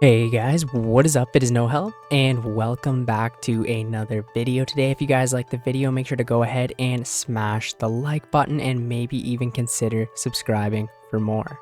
Hey guys, what is up? It is No Help, and welcome back to another video today. If you guys like the video, make sure to go ahead and smash the like button and maybe even consider subscribing for more.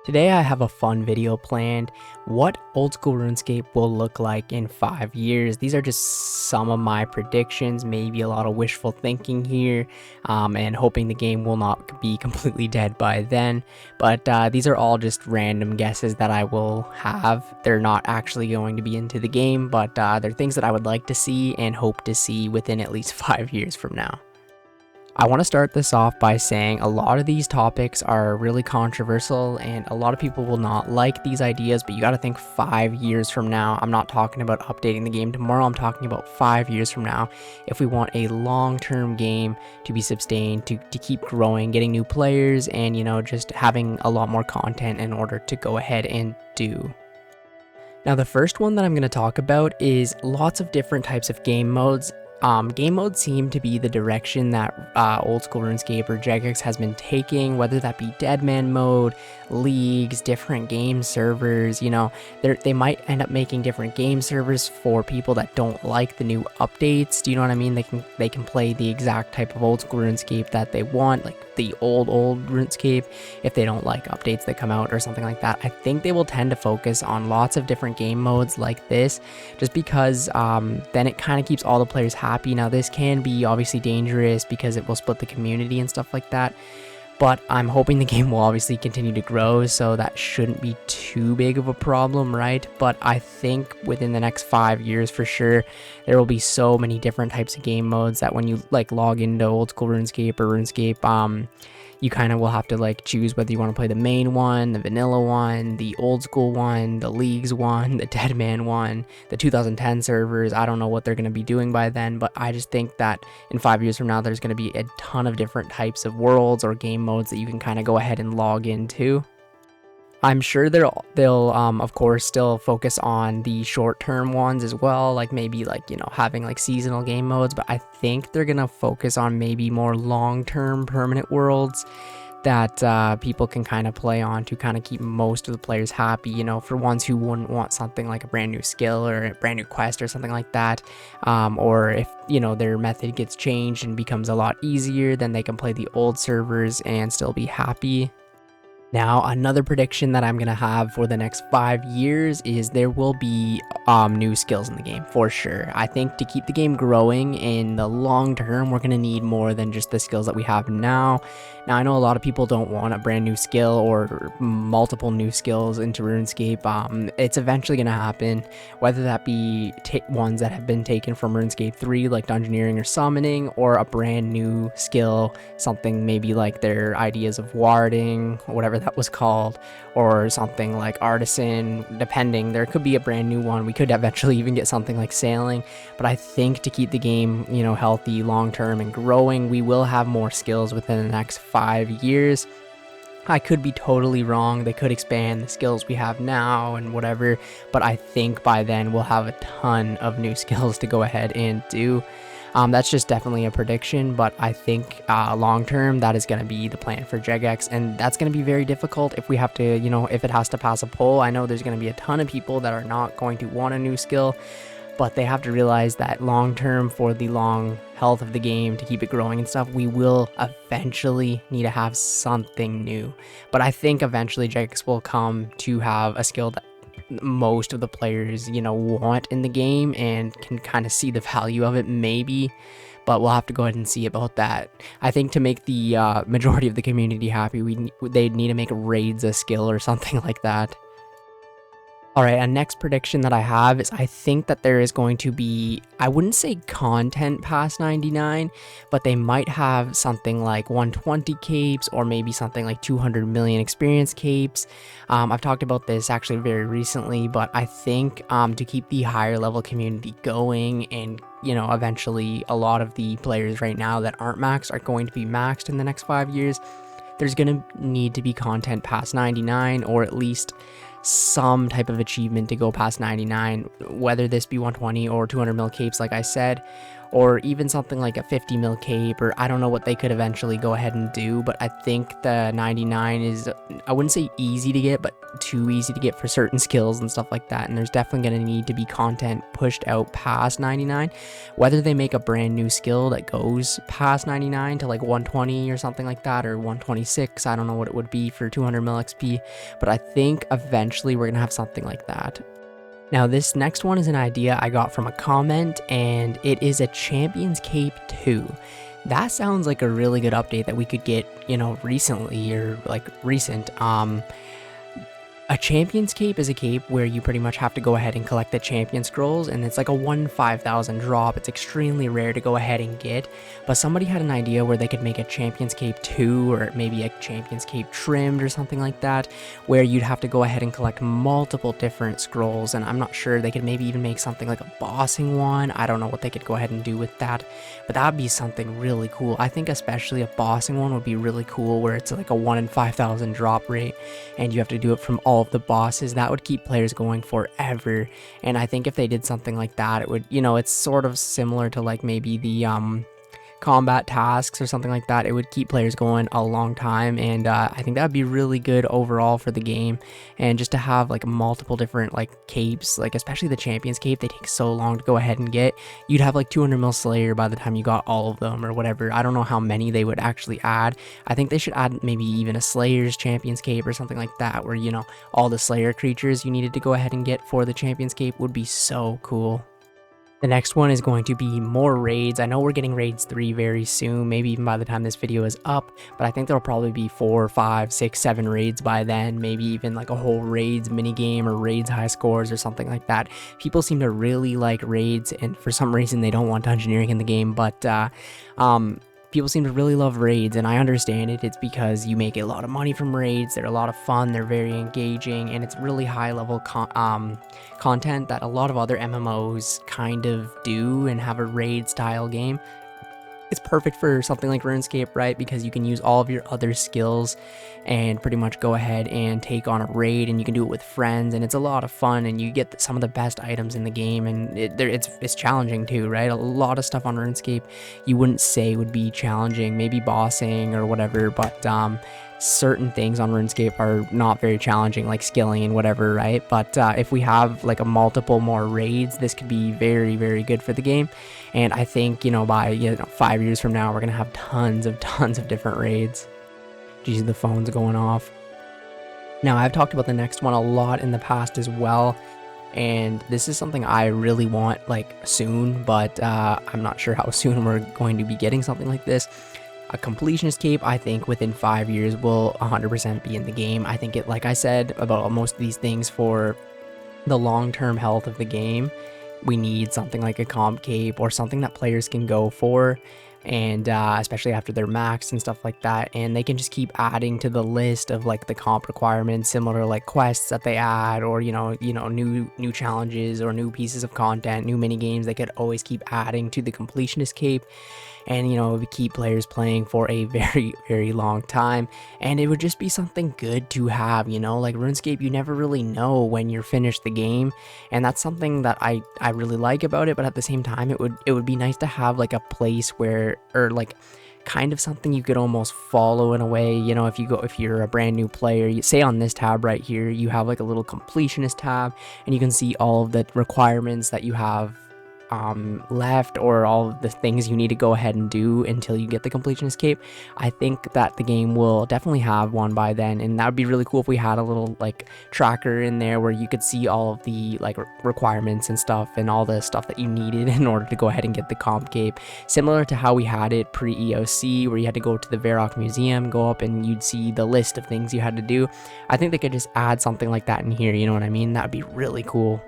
Today I have a fun video planned, what old school RuneScape will look like in 5 years. These are just some of my predictions, maybe a lot of wishful thinking here, and hoping the game will not be completely dead by then. But these are all just random guesses that I will have. They're not actually going to be into the game, but they're things that I would like to see and hope to see within at least 5 years from now. I want to start this off by saying a lot of these topics are really controversial and a lot of people will not like these ideas, but you got to think 5 years from now. I'm not talking about updating the game tomorrow, I'm talking about 5 years from now. If we want a long-term game to be sustained, to keep growing, getting new players, and just having a lot more content in order to go ahead and do. Now the first one that I'm going to talk about is lots of different types of game modes. Game modes seem to be the direction that old school RuneScape or Jagex has been taking, whether that be Deadman mode, leagues, different game servers. They might end up making different game servers for people that don't like the new updates. Do you know what I mean? They can play the exact type of old school RuneScape that they want, like the old RuneScape, if they don't like updates that come out or something like that. I think they will tend to focus on lots of different game modes like this, just because then it kind of keeps all the players happy. Now this can be obviously dangerous because it will split the community and stuff like that, but I'm hoping the game will obviously continue to grow, so that shouldn't be too big of a problem, right? But I think within the next 5 years for sure, there will be so many different types of game modes that when you log into old school RuneScape or RuneScape, you kind of will have to choose whether you want to play the main one, the vanilla one, the old school one, the leagues one, the Deadman one, the 2010 servers. I don't know what they're going to be doing by then, but I just think that in 5 years from now, there's going to be a ton of different types of worlds or game modes that you can kind of go ahead and log into. I'm sure they'll of course still focus on the short-term ones as well, maybe having seasonal game modes, but I think they're gonna focus on maybe more long-term permanent worlds that people can kind of play on to kind of keep most of the players happy, for ones who wouldn't want something like a brand new skill or a brand new quest or something like that, or if their method gets changed and becomes a lot easier, then they can play the old servers and still be happy. Now, another prediction that I'm going to have for the next 5 years is there will be new skills in the game, for sure. I think to keep the game growing in the long term, we're going to need more than just the skills that we have now. Now, I know a lot of people don't want a brand new skill or multiple new skills into RuneScape. It's eventually going to happen, whether that be ones that have been taken from RuneScape 3, like Dungeoneering or Summoning, or a brand new skill, something maybe like their ideas of warding, or whatever that was called, or something like Artisan, depending. There could be a brand new one. We could eventually even get something like Sailing, but I think to keep the game, healthy long term and growing, we will have more skills within the next 5 years. I could be totally wrong. They could expand the skills we have now and whatever, but I think by then we'll have a ton of new skills to go ahead and do. That's just definitely a prediction, but I think long term that is going to be the plan for Jagex, and that's going to be very difficult if we have to, if it has to pass a poll. I know there's going to be a ton of people that are not going to want a new skill, but they have to realize that long term, for the long health of the game, to keep it growing and stuff, we will eventually need to have something new. But I think eventually Jagex will come to have a skill that most of the players want in the game and can kind of see the value of it, maybe, but we'll have to go ahead and see about that. I think to make the majority of the community happy, they'd need to make raids a skill or something like that. Alright, a next prediction that I have is I think that there is going to be, I wouldn't say content past 99, but they might have something like 120 capes or maybe something like 200 million experience capes. I've talked about this actually very recently, but I think to keep the higher level community going and eventually a lot of the players right now that aren't maxed are going to be maxed in the next 5 years, there's going to need to be content past 99, or at least some type of achievement to go past 99, whether this be 120 or 200 mil capes like I said, or even something like a 50 mil cape, or I don't know what they could eventually go ahead and do, but I think the 99 is, I wouldn't say easy to get, but too easy to get for certain skills and stuff like that, and there's definitely going to need to be content pushed out past 99. Whether they make a brand new skill that goes past 99 to like 120 or something like that, or 126, I don't know what it would be for 200 mil XP, but I think eventually we're going to have something like that. Now this next one is an idea I got from a comment, and it is a Champions Cape 2. That sounds like a really good update that we could get, you know, recently, or like recent. A Champion's Cape is a cape where you pretty much have to go ahead and collect the Champion Scrolls, and it's like a 1 in 5,000 drop. It's extremely rare to go ahead and get, but somebody had an idea where they could make a Champion's Cape 2, or maybe a Champion's Cape trimmed or something like that, where you'd have to go ahead and collect multiple different scrolls, and I'm not sure, they could maybe even make something like a bossing one. I don't know what they could go ahead and do with that, but that would be something really cool. I think especially a bossing one would be really cool, where it's like a 1 in 5,000 drop rate, and you have to do it from all of the bosses. That would keep players going forever, and I think if they did something like that, it would, you know, it's sort of similar to like maybe the combat tasks or something like that. It would keep players going a long time, and I think that would be really good overall for the game. And just to have like multiple different like capes, like especially the Champions Cape, they take so long to go ahead and get. You'd have like 200 mil Slayer by the time you got all of them or whatever. I don't know how many they would actually add. I think they should add maybe even a Slayer's Champions Cape or something like that, where, you know, all the Slayer creatures you needed to go ahead and get for the Champions Cape would be so cool. The next one is going to be more raids. I know we're getting raids 3 very soon, maybe even by the time this video is up, but I think there'll probably be 4, 5, 6, 7 raids by then, maybe even like a whole raids minigame or raids high scores or something like that. People seem to really like raids, and for some reason they don't want dungeoneering in the game, but people seem to really love raids, and I understand it. It's because you make a lot of money from raids. They're a lot of fun, they're very engaging, and it's really high level content that a lot of other MMOs kind of do and have a raid style game. It's perfect for something like RuneScape, right? Because you can use all of your other skills and pretty much go ahead and take on a raid, and you can do it with friends, and it's a lot of fun, and you get some of the best items in the game, and it's challenging too, right? A lot of stuff on RuneScape you wouldn't say would be challenging, maybe bossing or whatever, but certain things on RuneScape are not very challenging, like skilling and whatever, right? But if we have like a multiple more raids, this could be very, very good for the game. And I think, you know, by 5 years from now, we're gonna have tons of different raids. Geez, the phone's going off. Now, I've talked about the next one a lot in the past as well, and this is something I really want like soon, but I'm not sure how soon we're going to be getting something like this. A Completionist cape, I think within 5 years will 100% be in the game. I think it, like I said about most of these things, for the long-term health of the game, we need something like a comp cape or something that players can go for, and especially after they're maxed and stuff like that, and they can just keep adding to the list of like the comp requirements, similar to like quests that they add, or new challenges or new pieces of content, new mini games. They could always keep adding to the Completionist cape, and we keep players playing for a very, very long time, and it would just be something good to have. Like RuneScape, you never really know when you're finished the game, and that's something that I really like about it. But at the same time, it would be nice to have like a place where, or like kind of something you could almost follow in a way. If you're a brand new player, you say on this tab right here, you have like a little Completionist tab, and you can see all of the requirements that you have left, or all of the things you need to go ahead and do until you get the Completionist cape. I think that the game will definitely have one by then, and that would be really cool if we had a little like tracker in there where you could see all of the like requirements and stuff, and all the stuff that you needed in order to go ahead and get the comp cape, similar to how we had it pre-EOC, where you had to go to the Varrock Museum, go up, and you'd see the list of things you had to do. I think they could just add something like that in here, you know what I mean? That would be really cool.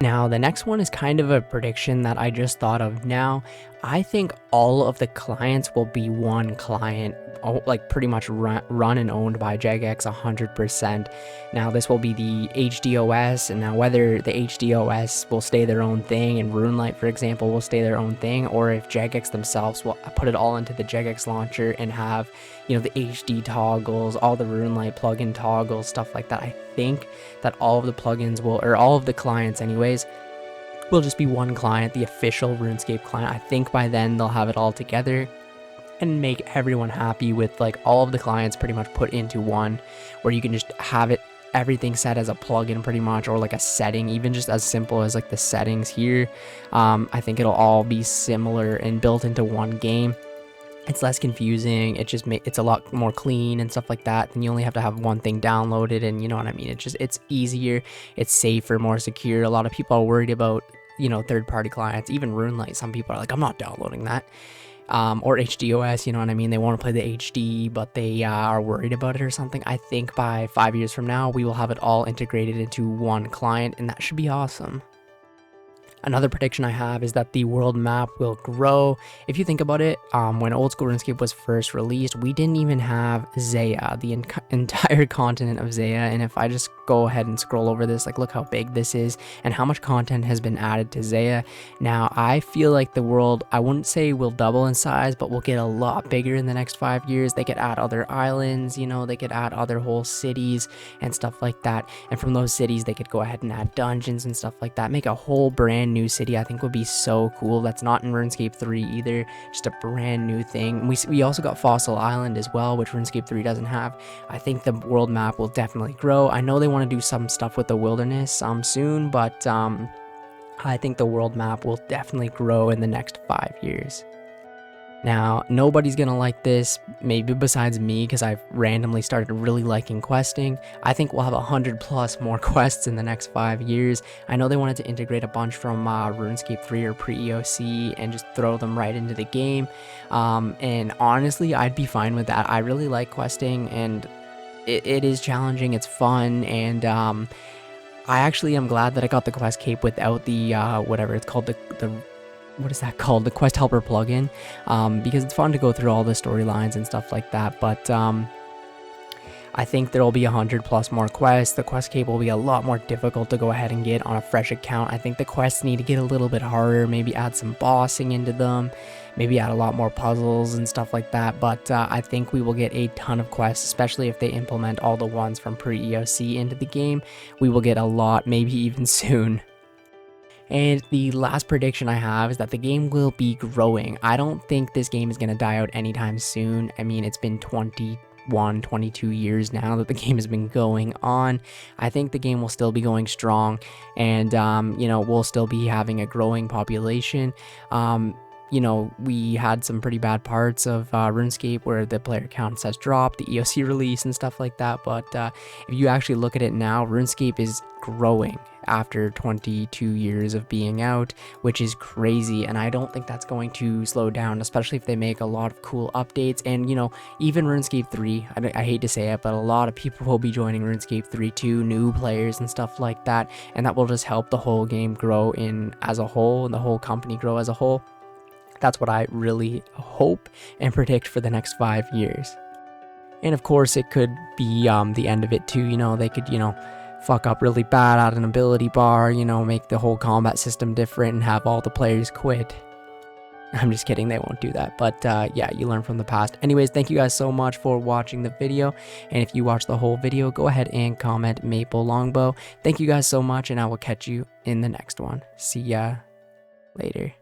Now, the next one is kind of a prediction that I just thought of now. I think all of the clients will be one client, like pretty much run and owned by Jagex 100%. Now, this will be the HDOS, and now whether the HDOS will stay their own thing and RuneLite, for example, will stay their own thing, or if Jagex themselves will put it all into the Jagex launcher and have, the HD toggles, all the RuneLite plugin toggles, stuff like that. I think that all of the plugins will, or all of the clients anyways, will just be one client, the official RuneScape client. I think by then they'll have it all together and make everyone happy with like all of the clients pretty much put into one, where you can just have it everything set as a plugin pretty much, or like a setting, even just as simple as like the settings here. I think it'll all be similar and built into one game. It's less confusing. It's a lot more clean and stuff like that. Then you only have to have one thing downloaded, and you know what I mean. It's easier, it's safer, more secure. A lot of people are worried about, you know, third-party clients, even RuneLite. Some people are like, I'm not downloading that. Or HDOS, you know what I mean? They want to play the HD, but they are worried about it or something. I think by 5 years from now, we will have it all integrated into one client, and that should be awesome. Another prediction I have is that the world map will grow. If you think about it, when old school RuneScape was first released, we didn't even have Zaya, the entire continent of Zaya. And if I just go ahead and scroll over this, like look how big this is and how much content has been added to Zaya. Now, I feel like the world, I wouldn't say will double in size, but will get a lot bigger in the next 5 years. They could add other islands, you know, they could add other whole cities and stuff like that. And from those cities, they could go ahead and add dungeons and stuff like that, make a whole brand new city. I think would be so cool. That's not in RuneScape 3 either, just a brand new thing. We also got Fossil Island as well, which RuneScape 3 doesn't have. I think the world map will definitely grow. I know they want to do some stuff with the wilderness soon, but I think the world map will definitely grow in the next 5 years. Now, nobody's gonna like this, maybe besides me, because I've randomly started really liking questing. I think we'll have 100+ more quests in the next 5 years. I know they wanted to integrate a bunch from RuneScape 3 or pre-EOC and just throw them right into the game. And honestly, I'd be fine with that. I really like questing, and it is challenging, it's fun, and I actually am glad that I got the quest cape without the, whatever it's called, what is that called? The Quest Helper plugin, because it's fun to go through all the storylines and stuff like that. But I think there will be 100+ more quests. The quest cape will be a lot more difficult to go ahead and get on a fresh account. I think the quests need to get a little bit harder, maybe add some bossing into them, maybe add a lot more puzzles and stuff like that. But I think we will get a ton of quests, especially if they implement all the ones from pre-EOC into the game. We will get a lot, maybe even soon. And the last prediction I have is that the game will be growing. I don't think this game is going to die out anytime soon. I mean, it's been 22 years now that the game has been going on. I think the game will still be going strong, and you know, we'll still be having a growing population. You know, we had some pretty bad parts of RuneScape where the player counts has dropped, the EOC release and stuff like that. But if you actually look at it now, RuneScape is growing after 22 years of being out, which is crazy. And I don't think that's going to slow down, especially if they make a lot of cool updates. And, you know, even RuneScape 3, I hate to say it, but a lot of people will be joining RuneScape 3 too, new players and stuff like that. And that will just help the whole game grow as a whole, and the whole company grow as a whole. That's what I really hope and predict for the next 5 years. And of course, it could be the end of it too. You know, they could, you know, fuck up really bad, add an ability bar, you know, make the whole combat system different and have all the players quit. I'm just kidding, they won't do that. But yeah, you learn from the past. Anyways, thank you guys so much for watching the video. And if you watch the whole video, go ahead and comment Maple Longbow. Thank you guys so much, and I will catch you in the next one. See ya later.